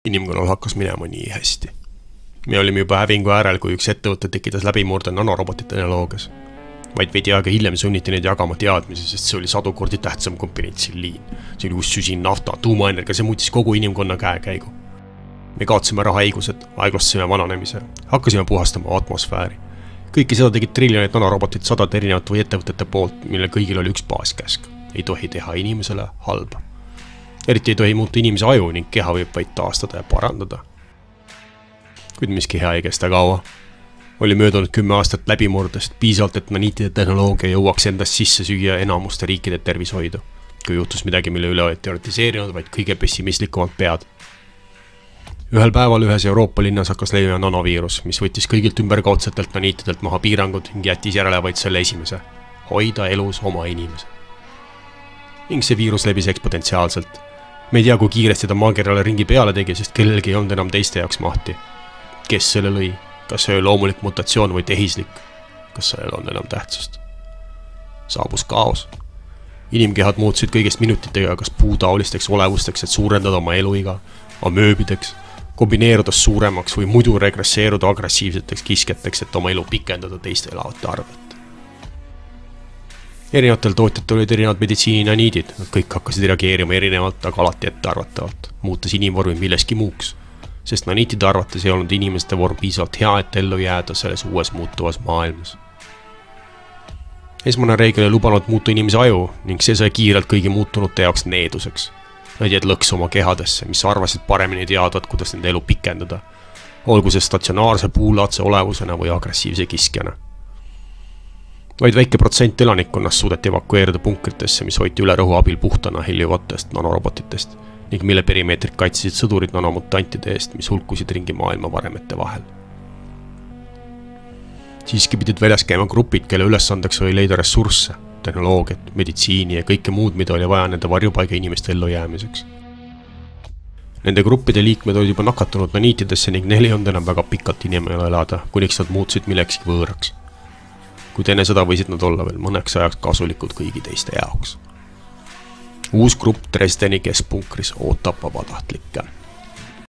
Inimkonnal hakkas minema nii hästi. Me olime juba hävingu äärel, kui üks ettevõte tekitas läbimurde nanorobotite tehnoloogias. Vaid veidi aega hiljem sunniti neid jagama teadmisi, sest see oli 100 kordi tähtsam kui penitsilliin. See oli uus süsin, nafta, tuumaenergia, see muutis kogu inimkonna käekäigu. Me kaotasime ära haigused, aeglastasime vananemise, hakkasime puhastama atmosfääri. Kõike seda tegid triljonid nanorobotit 100 erinevat või ettevõtete poolt, mille kõigil oli üks baaskäsk. Ei tohi teha inimesele halba. Eriti ei tohi muuta inimese aju ning keha võib vaid taastada ja parandada. Kuid miski hea ei kesta kaua. Oli möödunud 10 aastat läbimurdest, piisavalt, et naniitide tehnoloogia jõuaks endast sisse süüa enamuste riikide tervishoidu, kui juhtus midagi, mille üle olid teoretiseerinud vaid kõige pessimistlikumad pead. Ühel päeval ühes Euroopa linnas hakkas levima nanoviirus, mis võttis kõigilt ümberkaudsetelt naniitidelt maha piirangud ning jättis järele vaid selle esimese – hoida elus oma inimese. Ning see viirus lebis eksponentsiaalselt. Me ei tea, kui kiiresti ta maakerale ringi peale tegi, sest kellelgi ei olnud enam teiste jaoks mahti. Kes selle lõi? Kas see oli loomulik mutatsioon või tehislik? Kas sellel on enam tähtsust? Saabus kaos. Inimkehad muutusid kõigest minutitega kas puutaolisteks olevusteks, et suurendada oma eluiga, amööbideks, kombineerudes suuremaks või muidu regresseeruda agressiivseteks kisketeks, et oma elu pikendada teiste elavate arvelt. Erinevatel tootjatel olid erinevad meditsiininaniidid, nad kõik hakkasid reageerima erinevalt, aga alati ettearvatavalt, muutes inimvormi milleski muuks, sest naniitide arvates ei olnud inimeste vorm piisavalt hea, et ellu jääda selles uues muutuvas maailmas. Esmane reegel ei lubanud muuta inimese aju ning see sai kiirelt kõigi muutunute jaoks needuseks. Nad jäid lõksu oma kehadesse, mis arvasid paremini teadvat, kuidas nende elu pikendada, olgu see statsionaarse puulaadse olevusena või agressiivse kiskjana. Vaid väike protsent elanikkonnast suudeti evakueerida punkritesse, mis hoiti üle rõhu abil puhtana heljuvatest nanorobotitest ning mille perimeetrit kaitsesid sõdurid nanomutantide eest, mis hulkusid ringi maailma varemete vahel. Siiski pidid väljas käima grupid, kelle ülesandeks oli leida ressursse, tehnoloogiat, meditsiini ja kõike muud, mida oli vaja nende varjupaiga inimeste ellu jäämiseks. Nende gruppide liikmed olid juba nakatunud naniitidesse ning neil ei olnud enam väga pikalt inimelu elada, kuniks nad muutusid millekski võõraks. Kuid enne seda võisid nad olla veel mõneks ajaks kasulikud kõigi teiste jaoks. Uus grupp Dresdeni keskpunkris ootab vabatahtlikke.